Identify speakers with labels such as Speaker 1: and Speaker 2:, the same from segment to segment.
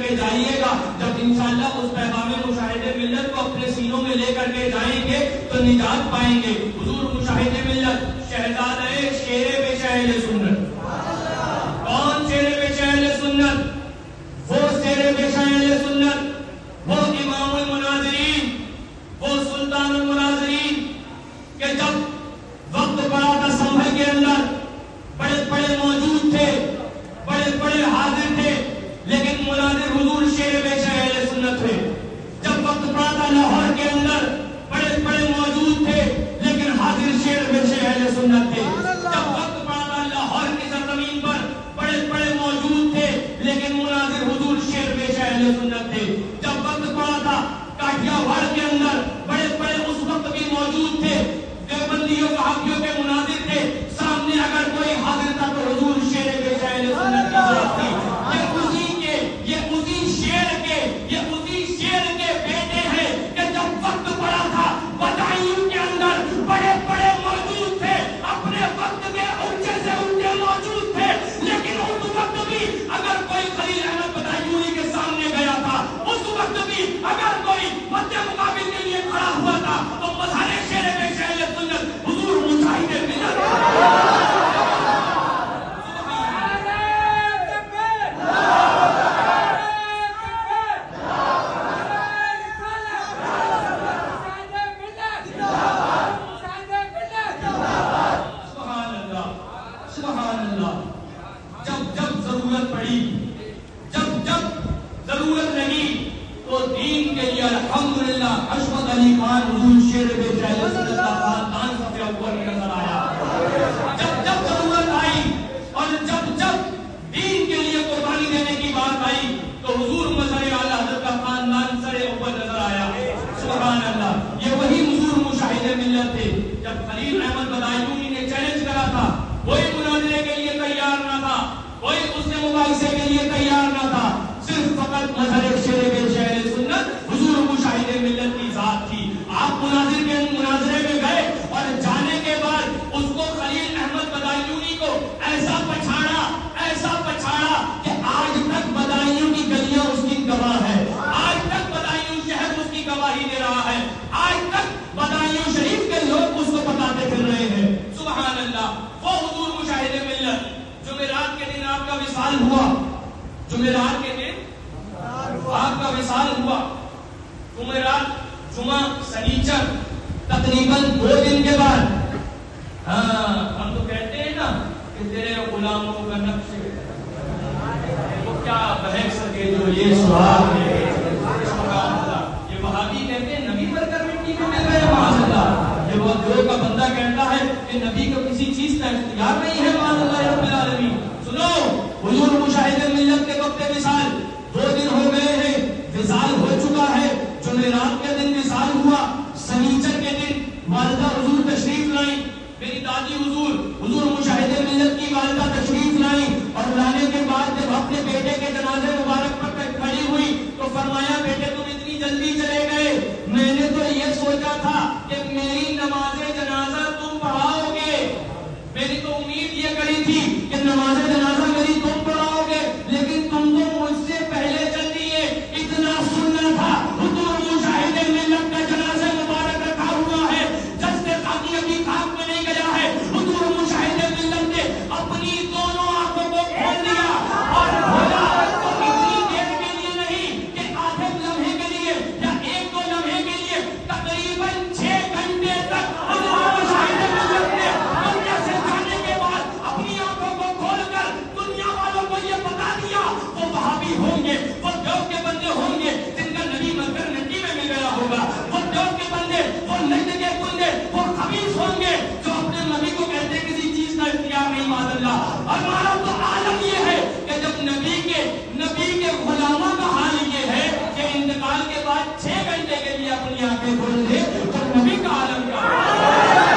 Speaker 1: کے جائیے گا. جب انشاءاللہ اس پیغام مشاہد ملت کو اپنے سینوں میں لے کر کے جائیں گے تو نجات پائیں گے. حضور مشاہد ملت شہزادہ شیر پیش اہل سنت. کون شیر پیش اہل سنت؟ وہ شیر پیش اہل سنت، وہ امام المناظرین، وہ سلطان المناظرین کہ جب وقت پڑا تھا سنبھل کے اندر بڑے بڑے موجود تھے، بڑے بڑے حاضر تھے، لیکن مناظر حضور شیر پیش اہل سنت تھے. جب وقت پڑا تھا لاہور کے اندر بڑے بڑے موجود تھے، لیکن حاضر شیر پیش اہل سنت تھے. جب وقت پڑا تھا لاہور کی سرزمین پر بڑے بڑے موجود تھے، لیکن مناظر حضور شیر پیش اہل سنت تھے. جب وقت پڑا تھا کاٹھیا واڑ کے اندر بڑے بڑے اس وقت بھی موجود تھے، دیوبندیوں وہابیوں کے مناظر تھے. سامنے اگر کوئی حاضر تھا تو حضور شیر پیش اہل سنت کی ذات تھی. یہ اسی شیر کے بیٹے ہیں کہ جب وقت پڑا تھا بدایوں کے اندر بڑے بڑے موجود تھے، اپنے وقت میں اونچے سے اونچے موجود تھے، لیکن اس وقت بھی اگر کوئی خلیل احمد بدایونی کے سامنے گیا تھا، اس وقت بھی اگر کوئی مد مقابل کے لیے کھڑا ہوا تھا تو مظہر شیر پیش اہل سنت حضور مشاہد ملت. الحمدللہ حشمت علی خان حضور شیر پیش اہل سنت کا خاندان سب سے اوپر نظر آیا. جب ضرورت آئی اور جب دین کے لیے قربانی دینے کی بات آئی تو حضور مظہر اعلی حضرت کا خاندان سر اوپر نظر آیا. سبحان اللہ، یہ وہی حضور مشاہد ملت تھے. جب خلیل احمد بدایونی نے چیلنج کرا تھا، کوئی مناظرے کے لیے تیار نہ تھا، کوئی اس سے مباحثے کے لیے تیار نہ تھا، صرف فقط مظہر شیر پیش اہل سنت حضور مشاہد ملت کی ذات تھی. آپ مناظرے میں گئے اور جانے کے بعد اس کو خلیل احمد بدایونی کو ایسا پچھاڑا کہ آج تک بدایوں کی گلیاں اس کی گواہ ہے، آج تک بدایوں شہر اس کی گواہی دے رہا ہے، آج تک بدایوں شریف کے لوگ اس کو بتاتے پھر رہے ہیں. سبحان اللہ، وہ حضور مشاہد ملت. جمعرات کے دن آپ کا وصال ہوا، جمعرات کے دن آپ کا وصال ہوا. جمعرات، جمعہ، سنیچر، تقریباً 2 دن کے بعد ہم تو کہتے ہیں نا کہ تیرے غلاموں کا نقش وہ کیا بہک سکے جو یہ سوال ہے. یہ وہابی کہتے ہیں نبی پر کر مٹی میں مل گئے معاذ اللہ. یہ وہ جو کا بندہ کہتا ہے کہ نبی کو کسی چیز کا اختیار نہیں ہے معاذ اللہ رب العالمین. سنو، حضور مشاہد ملت کے وقت وصال 2 دن ہو گئے ہیں، وصال ہو چکا ہے. جمعرات کے دن وصال ہوا، سنیچر کے دن والدہ حضور تشریف لائیں. میری دادی حضور مشاہد ملت کی والدہ تشریف لائیں اور لانے کے بعد جب اپنے بیٹے کے جنازے مبارک پر کھڑی ہوئی تو فرمایا بیٹے تم اتنی جلدی چلے گئے، میں نے تو یہ سوچا تھا کہ میری نماز جنازہ تم پڑھاؤ گے، میری تو امید یہ کری تھی کہ نماز جنازہ میری تم پڑھاؤ گے، لیکن تم تو مجھ سے پہلے چل دیے. اتنا سننا تھا حضور مشاہد ملت کا جنازہ مبارک رکھا ہوا ہے، جس سے خاکی ابھی خاک میں نہیں گیا ہے. حضور مشاہد ملت نے اپنی دونوں آنکھوں کو کھول دیا اور بولا تو اتنی دیر کے لیے نہیں کہ آدھے لمحے کے لیے یا 1-2 لمحے کے لیے، تقریباً 6 گھنٹے تک حضور مشاہد ملت نے دنیا سے جانے کے بعد اپنی آنکھوں کو کھول کر دنیا والوں کو یہ بتا دیا وہ وہابی ہوں گے، وہ دیوبند کے بندے ہوں گے جن کا نبی مکر نٹی میں مل گیا ہوگا، وہ دیوبند کے بندے، وہ نجد کے بندے، وہ خبیث ہوں گے جو اپنے نبی کو کہتے ہیں کسی چیز کا اختیار نہیں معاذ اللہ. اور ہمارا تو عالم یہ ہے کہ جب نبی کے غلاموں کا حال یہ ہے کہ انتقال کے بعد 6 گھنٹے کے لیے اپنی آنکھیں کھول دے تو نبی کا عالم کیا ہے.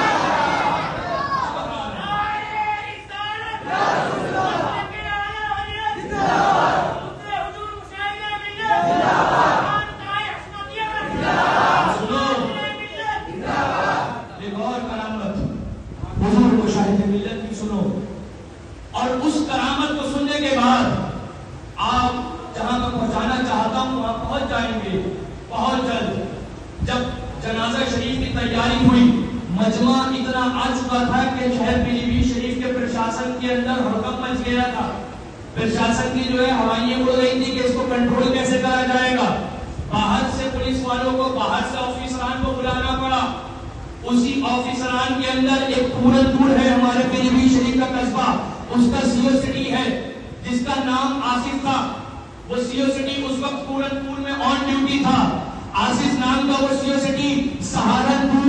Speaker 1: اور اس چاہتا ہوں وہاں پہنچ جائیں گے بہت جلد۔ جب جنازہ شریف کی تیاری ہوئی، مجمع اتنا آ چکا تھا کہ شہر پیلی بھیت شریف کے پرشاسن کے اندر ہڑکمپ مچ گیا تھا۔ پرشاسن کی جو ہے ہوائیاں اڑ رہی تھی کہ اس کو کنٹرول کیسے کرا جائے گا۔ باہر سے پولیس والوں کو، باہر سے آفیسران کو بلانا پڑا۔ اسی آفیسران کے اندر ایک پورن پور ہے ہمارے پیلی بھیت شریف کا قصبہ، اس کا سی او سٹی ہے جس کا نام آصف تھا۔ وہ سی او سٹی اس وقت پورن پور میں آن ڈیوٹی تھا۔ آصف نام کا وہ سی او سٹی سہارنپور